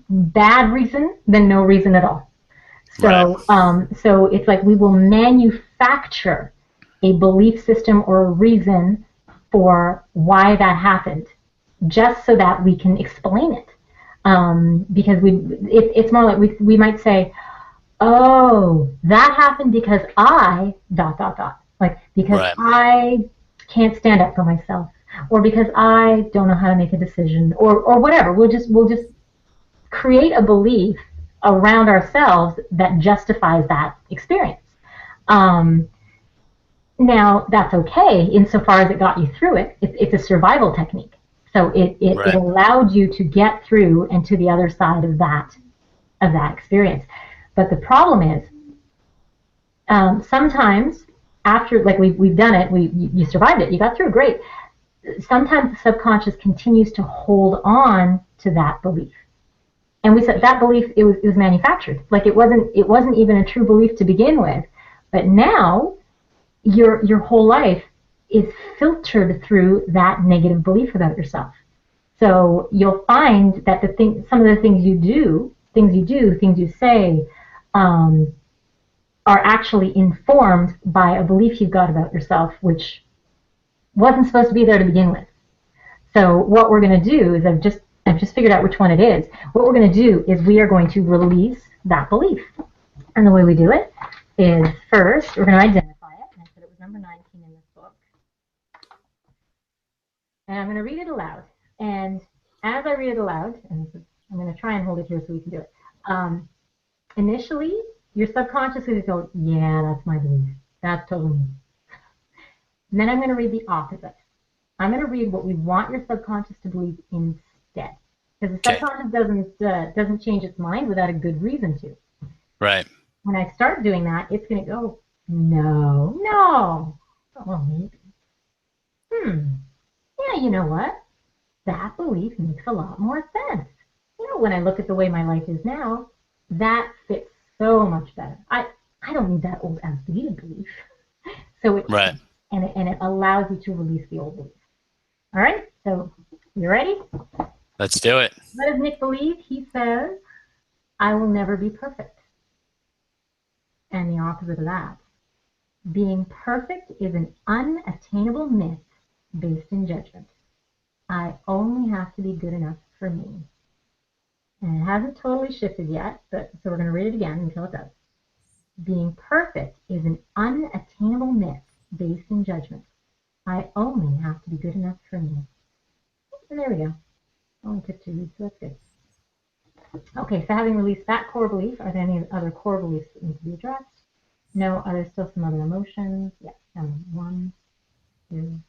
bad reason than no reason at all. So so it's like we will manufacture a belief system or a reason for why that happened, just so that we can explain it. Because it's more like we might say, oh, that happened because I ... like because I can't stand up for myself, or because I don't know how to make a decision, or whatever. We'll just create a belief around ourselves that justifies that experience. Now that's okay insofar as it got you through it. It's a survival technique. So it allowed you to get through and to the other side of that experience. But the problem is, sometimes after, like we've done it, you survived it, you got through, great. Sometimes the subconscious continues to hold on to that belief, and we said that belief it was manufactured. Like it wasn't even a true belief to begin with, but now your whole life is filtered through that negative belief about yourself. So you'll find that some of the things you do, things you say, are actually informed by a belief you've got about yourself, which wasn't supposed to be there to begin with. So what we're going to do is I've just figured out which one it is. What we're going to do is we are going to release that belief. And the way we do it is first we're going to identify it. And I said it was number 19 in this book. And I'm going to read it aloud. And as I read it aloud, and I'm going to try and hold it here so we can do it. Initially, your subconscious is going to go, yeah, that's my belief. That's totally me. And then I'm going to read the opposite. I'm going to read what we want your subconscious to believe instead. Because the subconscious doesn't change its mind without a good reason to. Right. When I start doing that, it's going to go, no. Well, maybe. Yeah, you know what? That belief makes a lot more sense. You know, when I look at the way my life is now, that fits so much better. I don't need that old outdated belief. So it and it allows you to release the old belief. All right, so you ready? Let's do it. What does Nick believe? He says, I will never be perfect. And the opposite of that, being perfect is an unattainable myth based in judgment. I only have to be good enough for me. And it hasn't totally shifted yet, so we're going to read it again until it does. Being perfect is an unattainable myth based in judgment. I only have to be good enough for me. And there we go. Only took 2 reads, so that's good. Okay, so having released that core belief, are there any other core beliefs that need to be addressed? No, are there still some other emotions? Yes, 1, 2,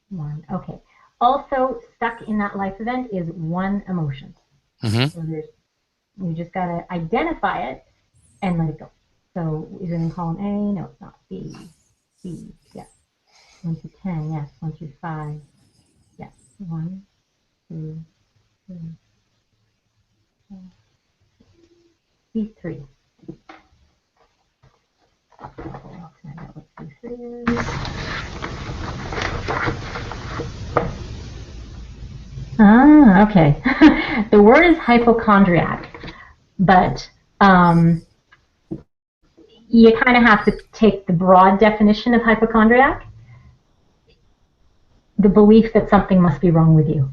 1. Okay. Also, stuck in that life event is one emotion. So you just got to identify it and let it go. So is it in column A? No, it's not. B, yes. 1 through 10, yes. 1 through 5, yes. 1, 2, 3, C3. Okay. The word is hypochondriac, but you kind of have to take the broad definition of hypochondriac, the belief that something must be wrong with you.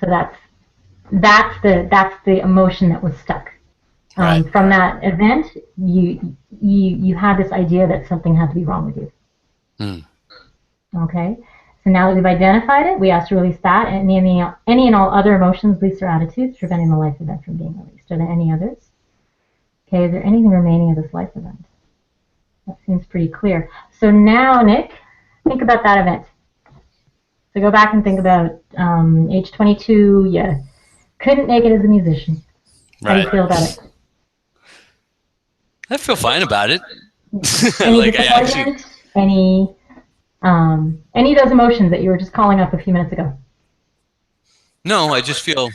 So that's the emotion that was stuck. Right. From that event, you had this idea that something had to be wrong with you. Okay. So now that we've identified it, we ask to release that and any and all other emotions, beliefs, or attitudes preventing the life event from being released. Are there any others? Okay, is there anything remaining of this life event? That seems pretty clear. So now, Nick, think about that event. So go back and think about age 22, you couldn't make it as a musician. How do you feel about it? I feel fine about it. Any disappointment? Any of those emotions that you were just calling up a few minutes ago? No, I just feel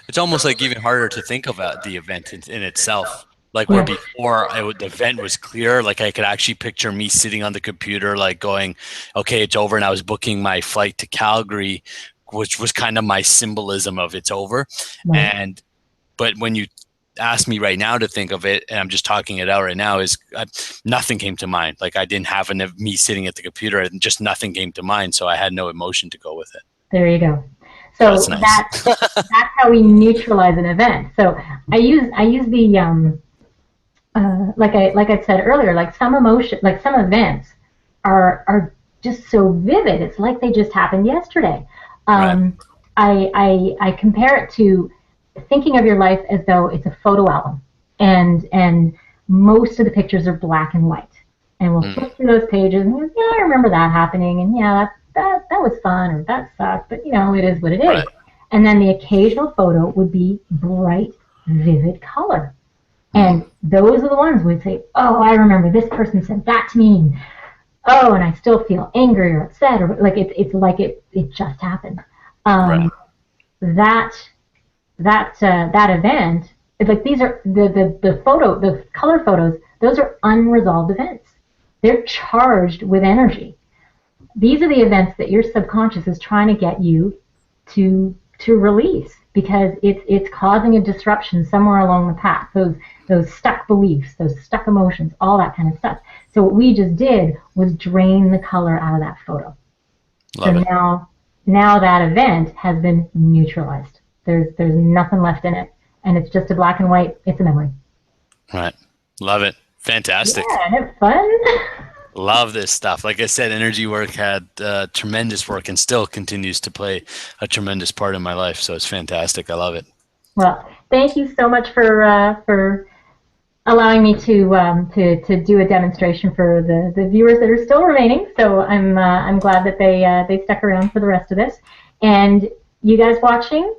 it's almost like even harder to think about the event in itself. Like where before the event was clear, like I could actually picture me sitting on the computer, like going, okay, it's over. And I was booking my flight to Calgary, which was kind of my symbolism of it's over. Right. But when you ask me right now to think of it, and I'm just talking it out right now, is nothing came to mind. Like I didn't have me sitting at the computer, and just nothing came to mind. So I had no emotion to go with it. There you go. So that's nice. that's how we neutralize an event. So I use the like I said earlier, like some emotion, like some events are just so vivid. It's like they just happened yesterday. Right. I compare it to thinking of your life as though it's a photo album, and most of the pictures are black and white. And we'll flip through those pages and go, yeah, I remember that happening, and yeah, that was fun, or that sucked, but you know, it is what it is. Right. And then the occasional photo would be bright, vivid color. And those are the ones we'd say, oh, I remember this person said that to me. Oh, and I still feel angry or upset, or like it's like it just happened. Right. That event, it's like these are the color photos. Those are unresolved events. They're charged with energy. These are the events that your subconscious is trying to get you to release, because it's causing a disruption somewhere along the path. Those stuck beliefs, those stuck emotions, all that kind of stuff. So what we just did was drain the color out of that photo. Love it. Now that event has been neutralized. There's nothing left in it, and it's just a black and white. It's a memory. Right. Love it. Fantastic. Yeah, isn't it fun? Love this stuff. Like I said, energy work had tremendous work and still continues to play a tremendous part in my life. So it's fantastic. I love it. Well, thank you so much for allowing me to do a demonstration for the viewers that are still remaining. So I'm glad that they stuck around for the rest of this. And you guys watching,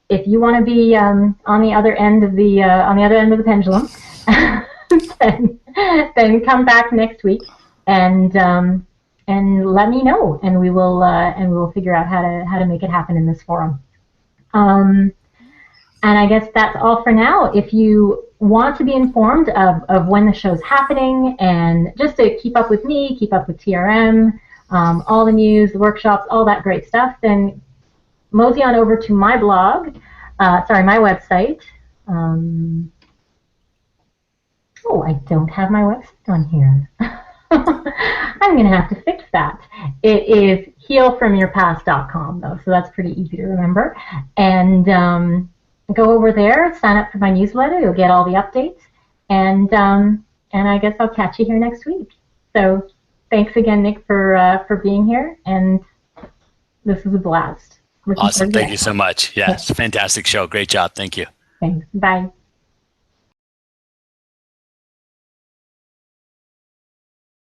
if you want to be on the other end of the pendulum, then come back next week. And let me know, and we will figure out how to make it happen in this forum. And I guess that's all for now. If you want to be informed of when the show's happening, and just to keep up with me, keep up with TRM, all the news, the workshops, all that great stuff, then mosey on over to my blog, my website. Oh, I don't have my website on here. I'm going to have to fix that. It is healfromyourpast.com, though, so that's pretty easy to remember. And go over there, sign up for my newsletter. You'll get all the updates. And I guess I'll catch you here next week. So thanks again, Nick, for being here. And this was a blast. Awesome. Thank you so much. Yeah, it's a fantastic show. Great job. Thank you. Thanks. Bye.